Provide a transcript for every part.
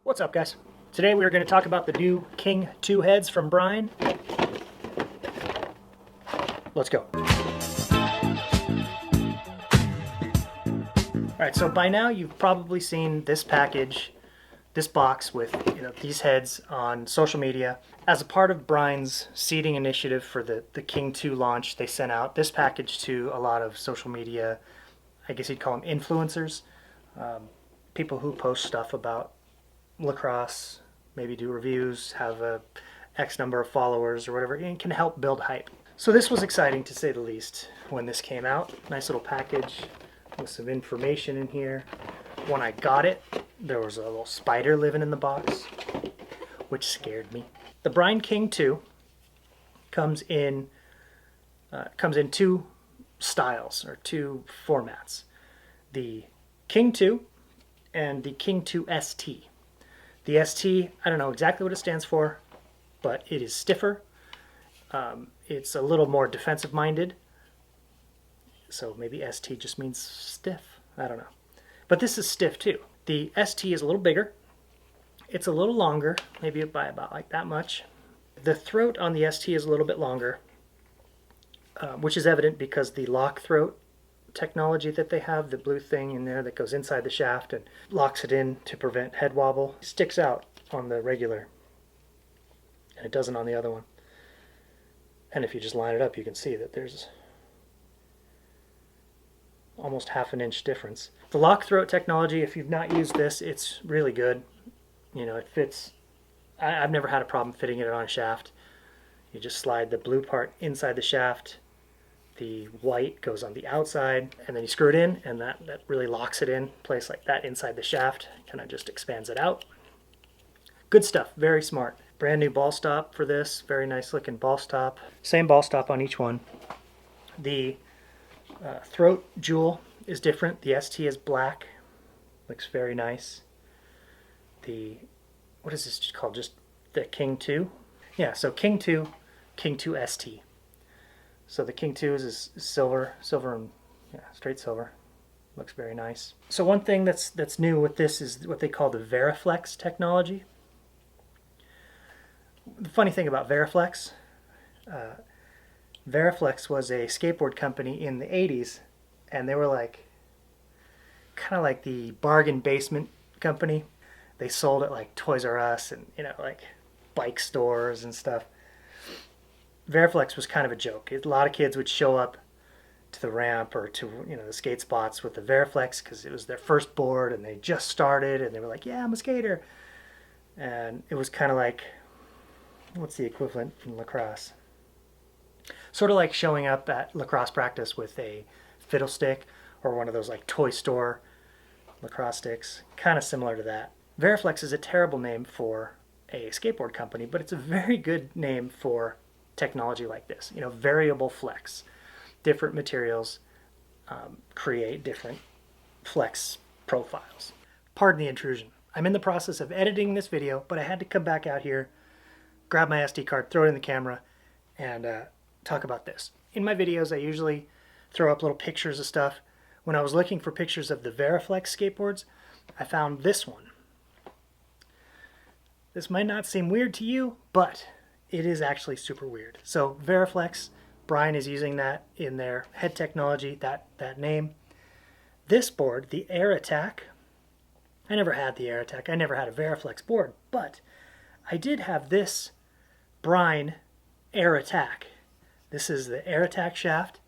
What's up, guys? Today we are going to talk about the new King II heads from Brine. Let's go. Alright, so by now you've probably seen this package, this box with these heads on social media. As a part of Brine's seeding initiative for the King II launch, they sent out this package to a lot of social media, I guess you'd call them influencers, people who post stuff about lacrosse, maybe do reviews, have a X number of followers or whatever, and can help build hype. So this was exciting to say the least when this came out. Nice little package with some information in here. When I got it, there was a little spider living in the box, which scared me. The Brine King II comes in two styles, or two formats. The King II and the King II ST. The ST, I don't know exactly what it stands for, but it is stiffer. It's a little more defensive-minded. So maybe ST just means stiff. I don't know. But this is stiff too. The ST is a little bigger. It's a little longer, maybe by about like that much. The throat on the ST is a little bit longer, which is evident because the lock throat technology that they have, the blue thing in there that goes inside the shaft and locks it in to prevent head wobble, sticks out on the regular, and it doesn't on the other one. And if you just line it up, you can see that there's almost half an inch difference. The lock throat technology, if you've not used this, it's really good. It fits. I've never had a problem fitting it on a shaft. You just slide the blue part inside the shaft, the white goes on the outside, and then you screw it in, and that really locks it in place like that inside the shaft. Kind of just expands it out. Good stuff, very smart. Brand new ball stop for this, very nice looking ball stop. Same ball stop on each one. The throat jewel is different. The ST is black, looks very nice. What is this called? Just the King II? Yeah, so King II, King II ST. So the King II is silver and straight silver. Looks very nice. So one thing that's new with this is what they call the Veriflex technology. The funny thing about Veriflex, Veriflex was a skateboard company in the 80s, and they were kind of like the bargain basement company. They sold at like Toys R Us and like bike stores and stuff. Veriflex was kind of a joke. A lot of kids would show up to the ramp or to the skate spots with the Veriflex because it was their first board and they just started and they were like, yeah, I'm a skater. And it was kind of like, what's the equivalent in lacrosse? Sort of like showing up at lacrosse practice with a fiddle stick or one of those like toy store lacrosse sticks. Kind of similar to that. Veriflex is a terrible name for a skateboard company, but it's a very good name for technology like this. Variable flex. Different materials create different flex profiles. Pardon the intrusion. I'm in the process of editing this video, but I had to come back out here, grab my SD card, throw it in the camera, and talk about this. In my videos, I usually throw up little pictures of stuff. When I was looking for pictures of the Veriflex skateboards, I found this one. This might not seem weird to you, but it is actually super weird. So Veriflex, Brine is using that in their head technology, that name. This board, the Air Attack, I never had the Air Attack. I never had a Veriflex board, but I did have this Brine Air Attack. This is the Air Attack shaft,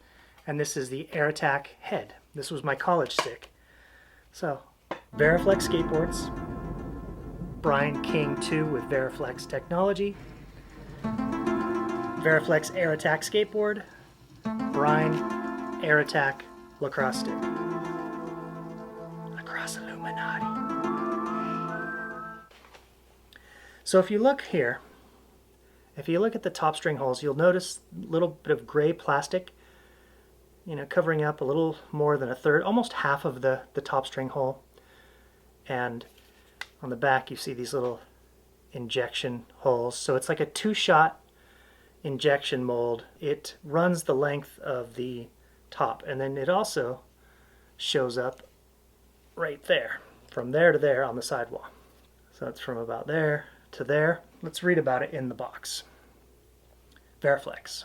and this is the Air Attack head. This was my college stick. So, Veriflex skateboards, Brine King II with Veriflex technology, Veriflex Air Attack skateboard, Brine Air Attack lacrosse stick. Lacrosse Illuminati. So if you look here, if you look at the top string holes, you'll notice a little bit of gray plastic, covering up a little more than a third, almost half of the top string hole. And on the back you see these little injection holes. So it's like a two-shot injection mold. It runs the length of the top, and then it also shows up right there, from there to there on the sidewall. So that's from about there to there. Let's read about it in the box. Variflex.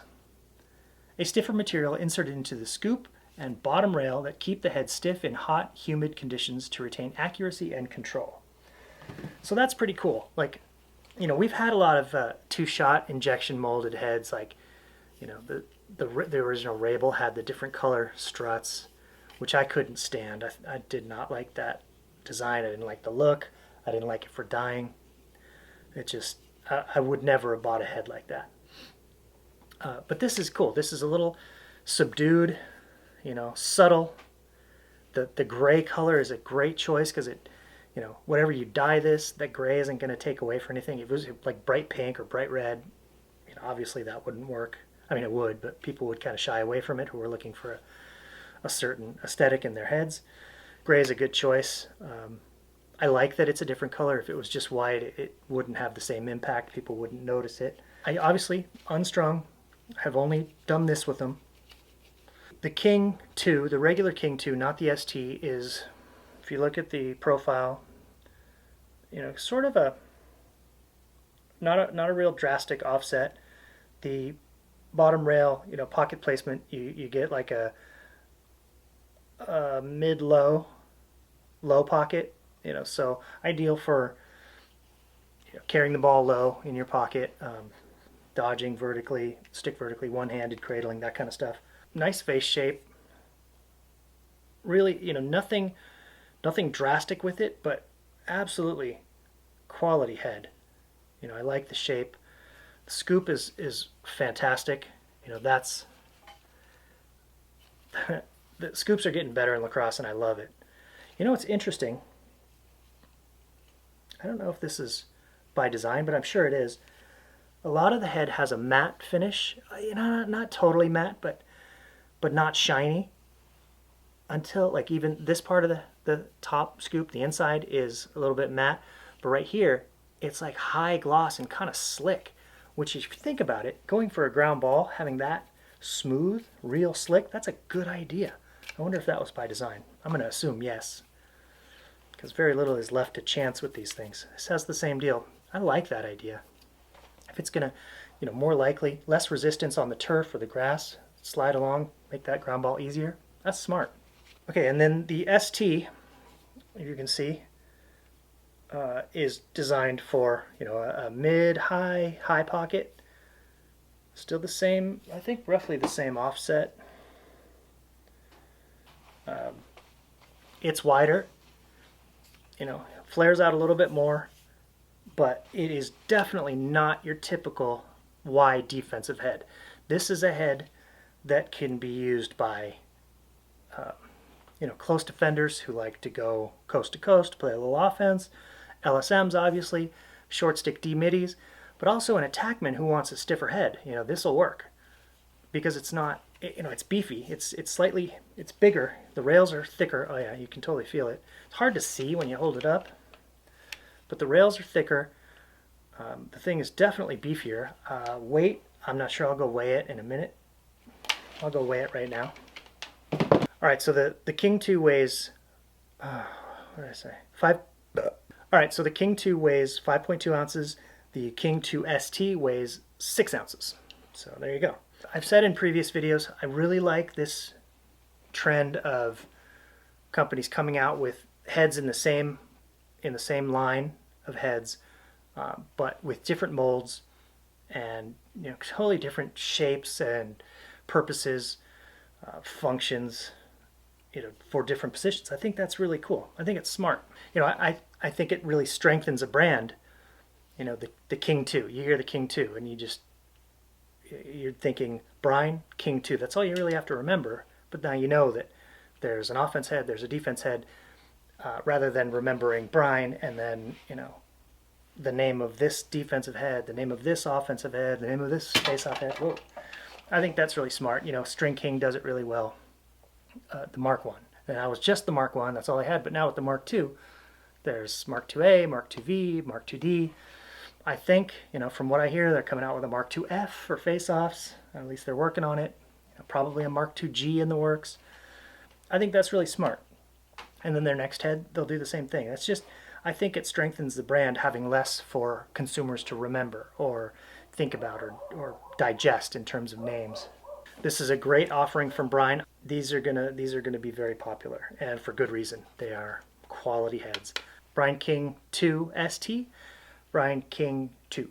A stiffer material inserted into the scoop and bottom rail that keep the head stiff in hot, humid conditions to retain accuracy and control. So that's pretty cool. Like, you know, we've had a lot of two-shot injection molded heads. Like, you know, the original Rabel had the different color struts, which I couldn't stand. I did not like that design. I didn't like the look. I didn't like it for dyeing. It just, I would never have bought a head like that. But this is cool. This is a little subdued, you know, subtle. The gray color is a great choice because it, you know, whatever you dye this, that gray isn't going to take away for anything. If it was like bright pink or bright red, you know, obviously that wouldn't work. I mean, it would, but people would kind of shy away from it who were looking for a certain aesthetic in their heads. Gray is a good choice. I like that it's a different color. If it was just white, it wouldn't have the same impact. People wouldn't notice it. I obviously, unstrung, have only done this with them. The King II, the regular King II, not the ST, is, if you look at the profile, you know, sort of a, not a real drastic offset. The bottom rail, you know, pocket placement, you get like a mid-low, low pocket, you know, so ideal for, you know, carrying the ball low in your pocket, dodging vertically, stick vertically, one-handed cradling, that kind of stuff. Nice face shape. Really, you know, nothing drastic with it, but absolutely quality head. You know, I like the shape. The scoop is fantastic. You know, that's the scoops are getting better in lacrosse, and I love it. You know what's interesting? I don't know if this is by design, but I'm sure it is. A lot of the head has a matte finish. You know, not totally matte, but not shiny. Until, like, even this part of the top scoop, the inside is a little bit matte, but right here, it's like high gloss and kind of slick, which if you think about it, going for a ground ball, having that smooth, real slick, that's a good idea. I wonder if that was by design. I'm going to assume yes, because very little is left to chance with these things. This has the same deal. I like that idea. If it's going to, you know, more likely, less resistance on the turf or the grass, slide along, make that ground ball easier, that's smart. Okay, and then the ST, you can see, is designed for, you know, a mid-high pocket. Still the same, I think roughly the same offset. It's wider, you know, flares out a little bit more, but it is definitely not your typical wide defensive head. This is a head that can be used by you know, close defenders who like to go coast to coast, play a little offense, LSMs obviously, short stick D middies, but also an attackman who wants a stiffer head. You know, this will work because it's not, you know, it's beefy. It's slightly, it's bigger. The rails are thicker. Oh yeah, you can totally feel it. It's hard to see when you hold it up, but the rails are thicker. The thing is definitely beefier. Weight, I'm not sure. I'll go weigh it in a minute. I'll go weigh it right now. All right, so the King II weighs, what did I say? All right, so the King II weighs 5.2 ounces. The King II ST weighs 6 ounces. So there you go. I've said in previous videos, I really like this trend of companies coming out with heads in the same line of heads, but with different molds and, you know, totally different shapes and purposes, functions, you know, for different positions. I think that's really cool. I think it's smart. You know, I think it really strengthens a brand. You know, the King II. You hear the King II, and you're thinking Brine King II. That's all you really have to remember. But now you know that there's an offense head, there's a defense head, rather than remembering Brine and then, you know, the name of this defensive head, the name of this offensive head, the name of this face-off head. Whoa. I think that's really smart. You know, String King does it really well. The Mark I. And I was just the Mark I, that's all I had. But now with the Mark II, there's Mark IIA, Mark IIV, Mark IID. I think, you know, from what I hear, they're coming out with a Mark IIF for face-offs. At least they're working on it. You know, probably a Mark IIG in the works. I think that's really smart. And then their next head, they'll do the same thing. That's just, I think it strengthens the brand having less for consumers to remember or think about or digest in terms of names. This is a great offering from Brine. These are gonna be very popular, and for good reason. They are quality heads. Brine King II ST, Brine King II.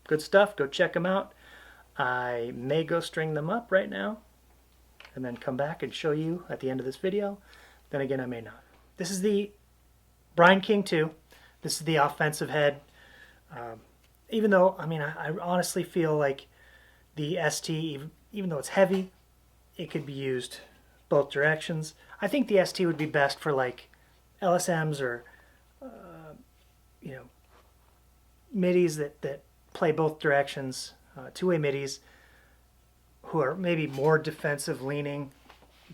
Good stuff. Go check them out. I may go string them up right now and then come back and show you at the end of this video. Then again, I may not. This is the Brine King II. This is the offensive head. Even though, I mean, I honestly feel like the ST, even though it's heavy, it could be used both directions. I think the ST would be best for like LSMs or, you know, middies that play both directions, two-way middies who are maybe more defensive leaning.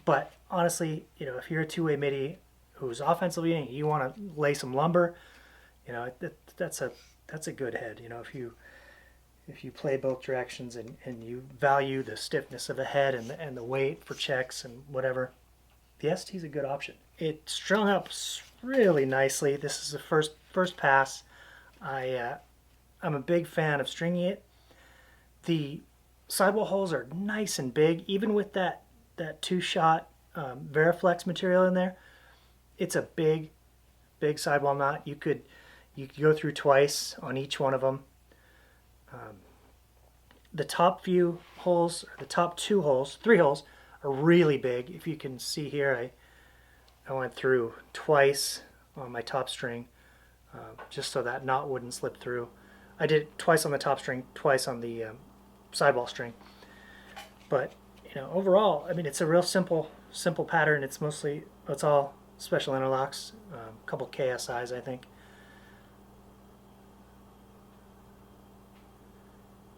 But honestly, you know, if you're a two-way midi who's offensive leaning, you want to lay some lumber, you know, that's a good head. You know, if you play both directions and you value the stiffness of a head and the weight for checks and whatever, the ST is a good option. It strung up really nicely. This is the first pass. I'm a big fan of stringing it. The sidewall holes are nice and big, even with that two-shot Veriflex material in there. It's a big sidewall knot. You could go through twice on each one of them. The top few holes, or the top three holes, are really big. If you can see here, I went through twice on my top string, just so that knot wouldn't slip through. I did it twice on the top string, twice on the sidewall string. But you know, overall, I mean, it's a real simple pattern. It's all special interlocks, a couple KSIs, I think.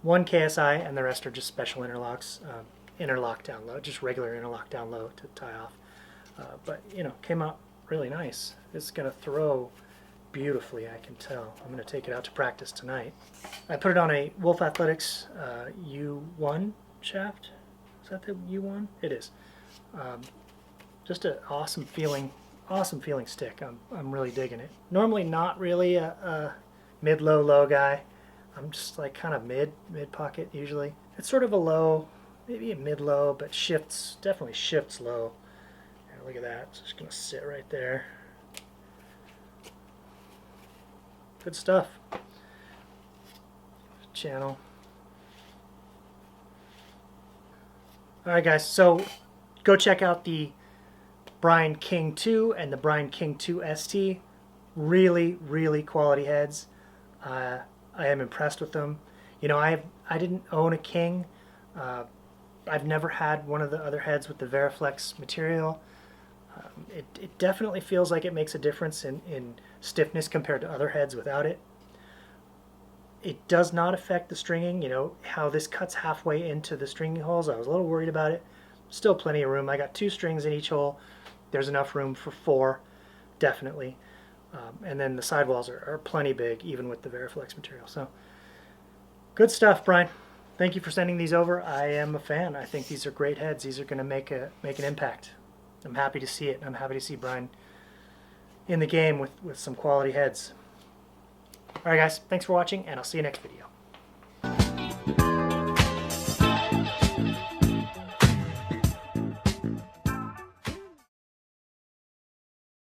One KSI, and the rest are just special interlocks, interlock down low, just regular interlock down low to tie off. But you know, came out really nice. It's gonna throw beautifully, I can tell. I'm gonna take it out to practice tonight. I put it on a Wolf Athletics U1 shaft. Is that the U1? It is. Just an awesome feeling stick. I'm really digging it. Normally not really a mid low guy. I'm just like kind of mid pocket usually. It's sort of a low, maybe a mid low, but definitely shifts low. Yeah, look at that. It's just gonna sit right there. Good stuff. Channel. Alright guys, so go check out the Brine King II and the Brine King II ST. Really quality heads. I am impressed with them. You know, I didn't own a King. I've never had one of the other heads with the Veriflex material. It definitely feels like it makes a difference in stiffness compared to other heads without it. It does not affect the stringing. You know, how this cuts halfway into the stringing holes, I was a little worried about it. Still plenty of room. I got 2 strings in each hole. There's enough room for 4, definitely. And then the sidewalls are plenty big, even with the Veriflex material. So, good stuff, Brine. Thank you for sending these over. I am a fan. I think these are great heads. These are going to make an impact. I'm happy to see it. I'm happy to see Brine in the game with some quality heads. Alright guys, thanks for watching, and I'll see you next video.